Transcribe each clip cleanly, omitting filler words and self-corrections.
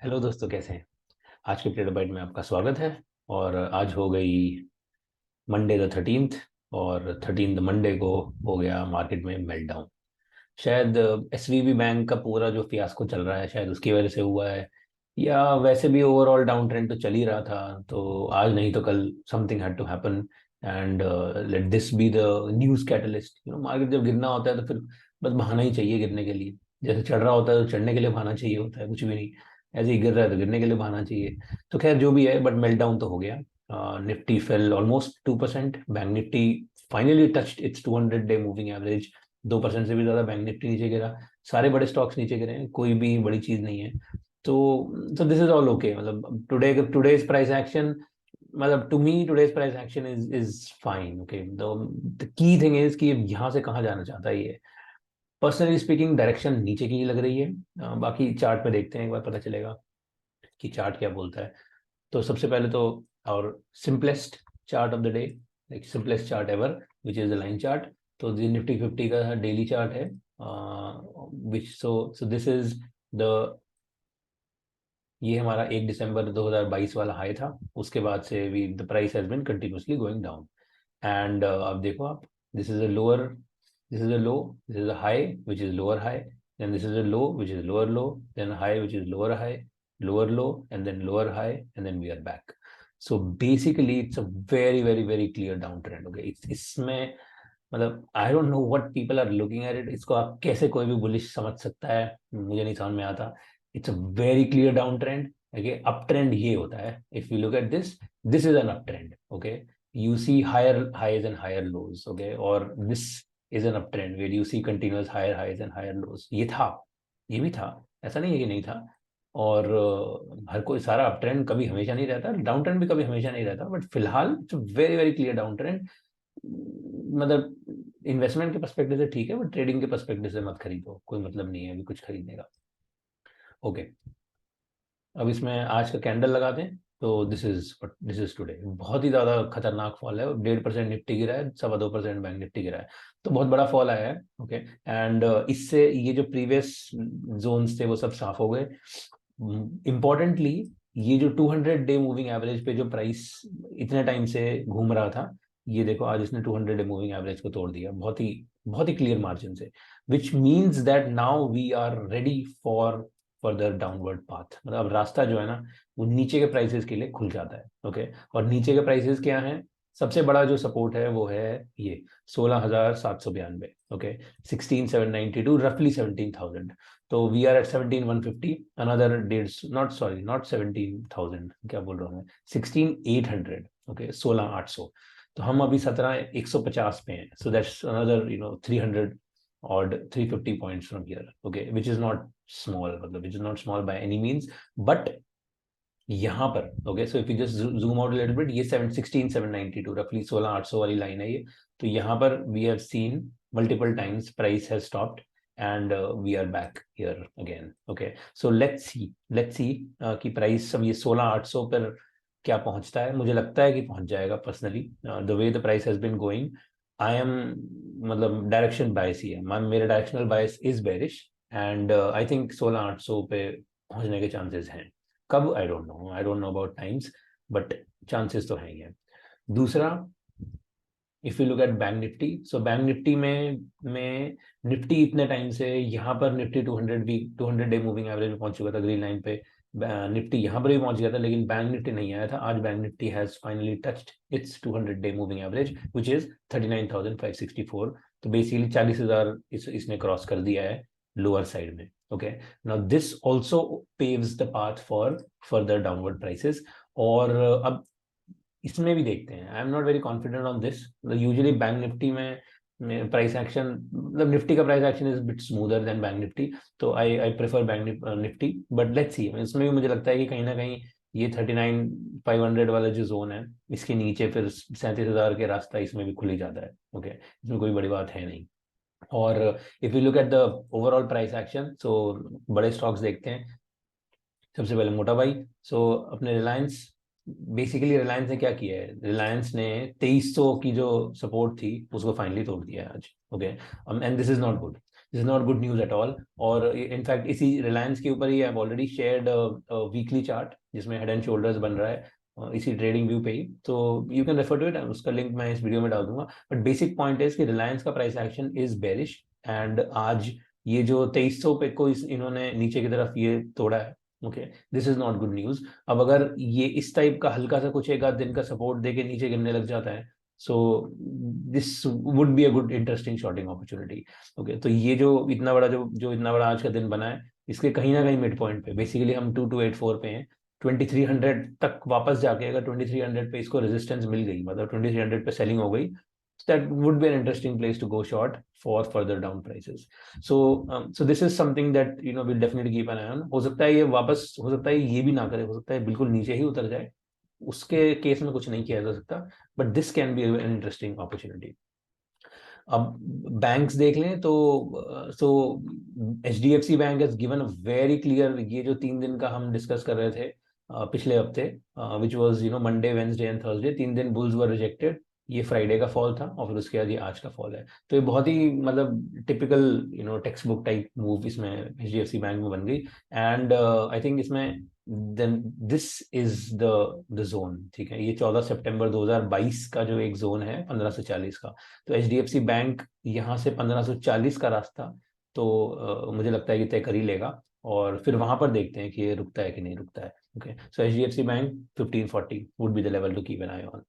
Hello दोस्तों, कैसे हैं। आज के ट्रेडर बाइट में आपका स्वागत है। और आज हो गई मंडे द 13th। और 13th मंडे को हो गया मार्केट में मेल्टडाउन। शायद एसवीबी बैंक का पूरा जो फियास्को चल रहा है शायद उसकी वजह से हुआ है, या वैसे भी ओवरऑल डाउन ट्रेंड तो चल ही रहा था। तो आज नहीं तो कल something had to happen and let this be the news catalyst. Market जब गिरना होता है तो फिर बस बहाना ही चाहिए गिरने के लिए। जैसे चढ़ रहा होता है तो चढ़ने के लिए बहाना चाहिए होता है, कुछ भी नहीं। ऐसे ही गिर रहा है तो गिरने के लिए बहाना चाहिए। तो खैर जो भी है, बट मेल्टडाउन तो हो गया। Nifty fail almost 2%। Bank Nifty finally touched its 200 day moving average. 2% से भी ज्यादा बैंक निफ्टी नीचे गिरा। सारे बड़े स्टॉक्स नीचे गिरे हैं, कोई भी बड़ी चीज नहीं है। तो दिस इज ऑल ओके। मतलब टुडेज प्राइस एक्शन, मतलब to me today's price action is fine. Okay, the key thing is कि यहाँ से कहाँ जाना चाहता है ये। पर्सनली स्पीकिंग डायरेक्शन नीचे की लग रही है। बाकी चार्ट में देखते हैं, एक बार पता चलेगा कि चार्ट क्या बोलता है। तो सबसे पहले तो और simplest chart of the day, like simplest chart ever, which is the line chart. तो निफ्टी 50 का डेली चार्ट है, विच सो दिस इज द, ये हमारा 1 दिसंबर 2022 वाला हाई था। उसके बाद से we the price has been continuously going down. And अब देखो आप, this is a lower, this is a low, this is a high which is lower high, then this is a low which is lower low, then a high which is lower high, lower low, and then lower high, and then we are back. So basically it's a very very very clear downtrend. Okay, इसमें मतलब I don't know what people are looking at it. इसको आप कैसे कोई भी bullish समझ सकता है, मुझे नहीं समझ में आता। It's a very clear down trend. Okay, up trend ये होता है, if you look at this, this is an up trend. Okay, you see higher highs and higher lows. Okay, or this is an uptrend where you see continuous higher highs and higher lows. ये था, ये भी था, ऐसा नहीं है कि नहीं था। और हर कोई सारा अप ट्रेंड कभी हमेशा नहीं रहता, डाउन ट्रेंड भी कभी हमेशा नहीं रहता, बट फिलहाल it's very very clear down trend. मतलब इन्वेस्टमेंट के पर्सपेक्टिव से ठीक है, बट ट्रेडिंग के पर्सपेक्टिव से मत खरीदो, कोई मतलब नहीं है अभी कुछ खरीदने का। ओके, अब इसमें आज का कैंडल लगा दें। तो दिस इज टुडे बहुत ही ज्यादा खतरनाक फॉल है। 1.5% निफ्टी गिरा है, 2.25% बैंक निफ्टी गिरा है। तो बहुत बड़ा फॉल आया है। ओके, एंड इससे ये जो प्रीवियस जोन्स थे वो सब साफ हो गए। इम्पोर्टेंटली, ये जो 200 डे मूविंग एवरेज पे जो प्राइस इतने टाइम से घूम रहा था, ये देखो आज इसने 200 डे मूविंग एवरेज को तोड़ दिया, बहुत ही क्लियर मार्जिन से। Which means that now we are ready for further downward path. मतलब अब रास्ता जो है ना, वो नीचे के प्राइसेस के लिए खुल जाता है। ओके, और नीचे के प्राइसेस क्या है, सबसे बड़ा जो सपोर्ट है वो है ये 16,792। ओके, 16,792, रफली 17,000। तो वी आर एट 17,150, अनदर डेढ़, नॉट सॉरी नॉट 17,000, क्या बोल रहा हूँ मैं, 16,800। ओके, 16,800। तो हम अभी 17,150 पे हैं। सो दैट्स अनदर 300 और 350 points from here. Okay, which is not small, मतलब which is not small by any means. But यहाँ पर okay, so if you just zoom out little bit, ये 16,792 रफली 16,800 वाली लाइन है ये। तो यहाँ पर we have seen multiple times price has stopped and we are back here again. Okay, so let's see कि प्राइस अब ये 16,800 पर क्या पहुंचता है। मुझे लगता है कि पहुंच जाएगा personally, the way the price has been going. I am, मतलब डायरेक्शन बायस ही है, मेरा directional bias is bearish. And I think 16,800 पे पहुंचने के चांसेस हैं। कब, I don't know about times, but chances तो हैं ही हैं। दूसरा, if you look at Bank Nifty, so Bank Nifty में निफ्टी इतने टाइम से यहाँ पर निफ्टी 200 डे मूविंग एवरेज में पहुंच चुका था, ग्रीन लाइन पे। निफ्टी यहाँ पर भी पहुंच गया था, लेकिन बैंक निफ्टी नहीं आया था। आज Bank Nifty has finally touched its 200 day moving average which is 39,564। तो बेसिकली 40,000 इसने क्रॉस कर दिया है लोअर साइड में। Okay, now this also paves the path for further downward prices. और अब इसमें भी देखते हैं, I am not very confident on this. Usually Bank Nifty में प्राइस एक्शन, मतलब निफ्टी का price action is bit smoother than Bank Nifty. तो I prefer bank Nifty, but let's see. इसमें भी मुझे लगता है कि कहीं ना कहीं ये 39,500 वाला जो जोन है, इसके नीचे फिर 37,000 के रास्ता इसमें भी खुल ही जाता है। ओके, इसमें कोई बड़ी बात है नहीं। और if you look at the overall price action, so बड़े स्टॉक्स देखते हैं। सबसे पहले मोटा भाई, सो अपने रिलायंस, बेसिकली रिलायंस ने क्या किया है, रिलायंस ने 2300 की जो सपोर्ट थी उसको फाइनली तोड़ दिया है आज। Okay, and this is not good. This is not good news at all. और इनफैक्ट इसी रिलायंस के ऊपर ही I have already shared weekly chart जिसमें हेड एंड शोल्डर्स बन रहा है इसी ट्रेडिंग व्यू पे ही, तो you can refer to it, उसका लिंक मैं इस वीडियो में डाल दूंगा। बट बेसिक पॉइंट है कि रिलायंस का price action is bearish, and आज ये जो 2300 पे को इन्होंने नीचे की तरफ ये तोड़ा है, okay, this is not good news. अब अगर ये इस टाइप का हल्का सा कुछ एक आध दिन का सपोर्ट देके नीचे गिरने लग जाता है, so this would be a good interesting shorting opportunity. Okay, तो ये जो इतना बड़ा जो इतना बड़ा आज का दिन बना है, इसके कहीं ना कहीं मिड पॉइंट पे बेसिकली हम 2284 पे हैं। 2300 तक वापस जाके अगर 2300 पे इसको रेजिस्टेंस मिल गई, मतलब 2300 पे सेलिंग हो गई, that would be an interesting place to go short for further down prices. So this is something that we'll definitely keep an eye on. हो सकता है ये वापस, हो सकता है ये भी ना करे, हो सकता है बिल्कुल नीचे ही उतर जाए, उसके केस में कुछ नहीं किया जा सकता, but this can be an interesting opportunity. अब बैंक्स देख लें तो सो HDFC bank has given a very clear, ये जो 3 दिन का हम डिस्कस कर रहे थे पिछले हफ्ते, which was Monday Wednesday and Thursday, 3 दिन बुल्स वर रिजेक्टेड, ये फ्राइडे का फॉल था और फिर उसके बाद ये आज का फॉल है। तो ये बहुत ही मतलब typical textbook type move इसमें HDFC बैंक में बन गई, एंड आई थिंक इसमें then this is the zone, ठीक है, ये 14 सितंबर 2022 का जो एक जोन है 1540 का, तो HDFC बैंक यहाँ से 1540 का रास्ता तो मुझे लगता है कि तय कर ही लेगा, और फिर वहां पर देखते हैं कि ये रुकता है कि नहीं रुकता है। Okay, so HDFC bank 1540 would be the level to keep an eye on.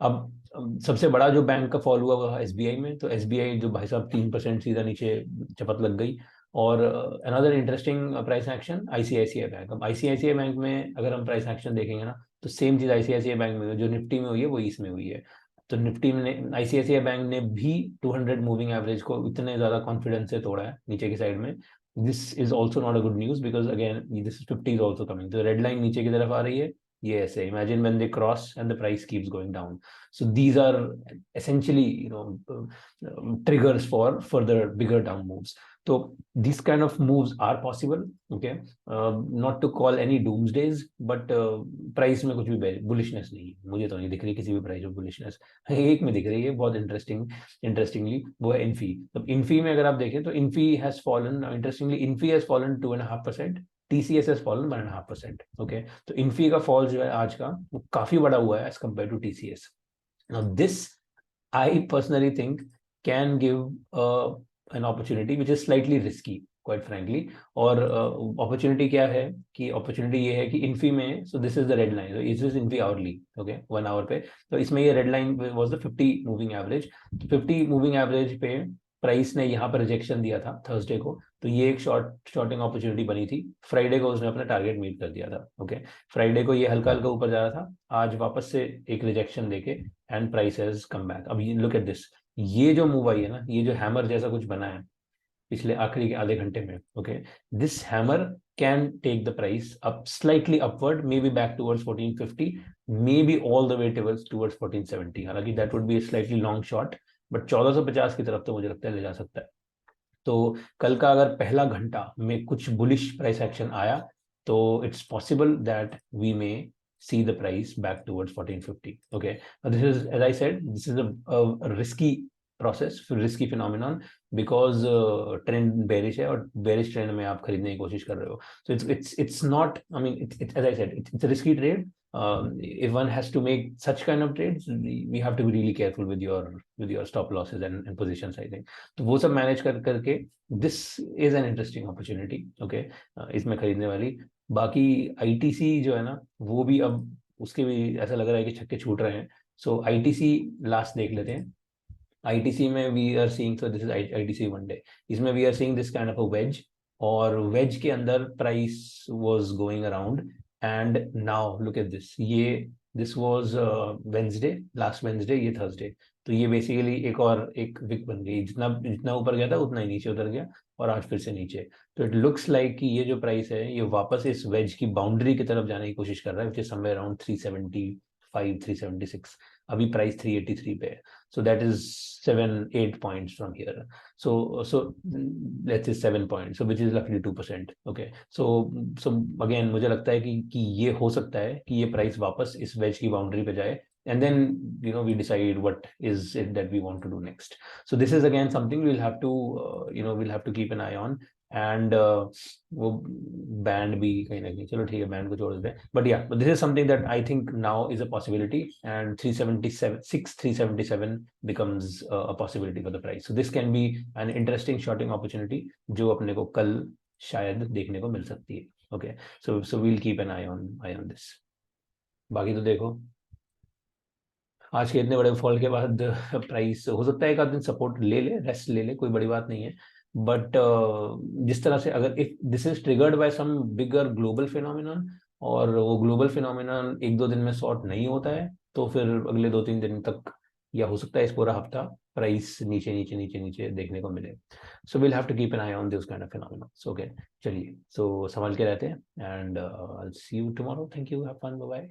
अब सबसे बड़ा जो बैंक का फॉल हुआ वो SBI में, तो SBI जो भाई साहब 3% सीधा नीचे चपत लग गई। और another interesting price action ICICI bank. अब ICICI बैंक में अगर हम प्राइस एक्शन देखेंगे ना, तो सेम चीज ICICI बैंक में जो निफ्टी में हुई है वो इसमें हुई है। तो निफ्टी में ICICI बैंक ने भी 200 मूविंग एवरेज को इतने ज्यादा कॉन्फिडेंस से तोड़ा है नीचे की साइड में। This is also not a good news, because again this 50 is also coming, तो रेड लाइन नीचे की तरफ आ रही है, ये ऐसे imagine when they cross and the price keeps going down. So these are essentially triggers for further bigger down moves. So these kind of moves are possible, okay, not to call any doomsdays, but price में कुछ भी bullishness नहीं है, मुझे तो नहीं दिख रही किसी भी प्राइस में bullishness। एक में दिख रही है बहुत इंटरेस्टिंगली, वो है इन्फी। तो इन्फी में अगर आप देखें तो Infy has fallen, interestingly Infy has fallen 2.5%, TCS has fallen 1.5%, okay, तो इन्फी का फॉल जो है आज का वो काफी बड़ा हुआ है as compare to TCS। Now this I personally think can give an opportunity which is slightly risky, quite frankly. और अपॉर्चुनिटी क्या है कि अपॉर्चुनिटी ये है कि इन्फी में, so this is the red line, is Infy hourly, okay, 1 our पे, तो इसमें ये red line was the 50 moving average. 50 moving average पे प्राइस ने यहाँ पर रिजेक्शन दिया था थर्सडे को, तो ये एक शॉर्टिंग अपॉर्चुनिटी बनी थी। फ्राइडे को उसने अपना टारगेट मीट कर दिया था, ओके, फ्राइडे को ये हल्का हल्का ऊपर जा रहा था, आज वापस से एक रिजेक्शन देके and price has come back. अब ये लुक एट दिस, ये जो मूव आई है ना, ये जो हैमर जैसा कुछ बना है पिछले आखिरी के आधे घंटे में, okay, this hammer can take the price up slightly upward, may be back towards 1450, may be all the way towards 1470, हालांकि that would be slightly long shot, but 1450 की तरफ तो मुझे लगता है ले जा सकता है। तो कल का अगर पहला घंटा में कुछ बुलिश प्राइस एक्शन आया, तो it's possible that we may see the price back towards 1450, okay. Now this is, as I said, this is a risky process, risky phenomenon, because trend bearish है और bearish trend में आप खरीदने की कोशिश कर रहे हो, so it's not, I mean it's as I said, it's a risky trade. If one has to make such kind of trades, we have to be really careful with your stop losses and positions, I think. तो वो सब manage करके this is an interesting opportunity, okay, इसमें खरीदने वाली। बाकी ITC जो है ना, वो भी अब उसके भी ऐसा लग रहा है कि छक्के छूट रहे हैं। सो ITC लास्ट देख लेते हैं। ITC में we are seeing, so this is ITC 1 day, इसमें we are seeing this kind of a wedge, और वेज के अंदर price was going around, and now look at this, ये this was Wednesday, last Wednesday, ये Thursday, तो ये basically एक Wick बन गई, जितना जितना ऊपर गया था उतना ही नीचे उतर गया, और आज फिर से नीचे। तो इट लुक्स लाइक कि ये जो प्राइस है ये वापस इस वेज की बाउंड्री की तरफ जाने की कोशिश कर रहा है, विच इज समवेयर अराउंड 375 376, अभी प्राइस 383 पे है। So that is 7-8 points from here. So let's say 7 points, so which is roughly 2%. Okay. So again मुझे लगता है कि ये हो सकता है कि ये प्राइस वापस इस वेज की बाउंड्री पे जाए, and then we decide what is it that we want to do next. So this is again something we'll have to we'll have to keep an eye on. And वो band भी कहीं ना कहीं, चलो ठीक है बैंड को छोड़ देते हैं, but yeah, but this is something that I think now is a possibility, and 377 becomes a possibility for the price. So this can be an interesting shorting opportunity जो अपने को कल शायद देखने को मिल सकती है. Okay, so we'll keep an eye on this. बाकी तो देखो आज के इतने बड़े फॉल के बाद प्राइस हो सकता है एक आध दिन सपोर्ट ले ले, रेस्ट ले ले, कोई बड़ी बात नहीं है. बट जिस तरह से अगर if this is triggered by some bigger global phenomenon, और वो ग्लोबल फिनोमिनन एक दो दिन में सॉर्ट नहीं होता है, तो फिर अगले 2-3 दिन तक, या हो सकता है इस पूरा हफ्ता, प्राइस नीचे नीचे नीचे नीचे देखने को मिले. So will have to keep an eye on this kind of phenomenons. Okay, चलिए, सो संभाल के रहते हैं, and I will see you tomorrow. Thank you, have fun, bye bye.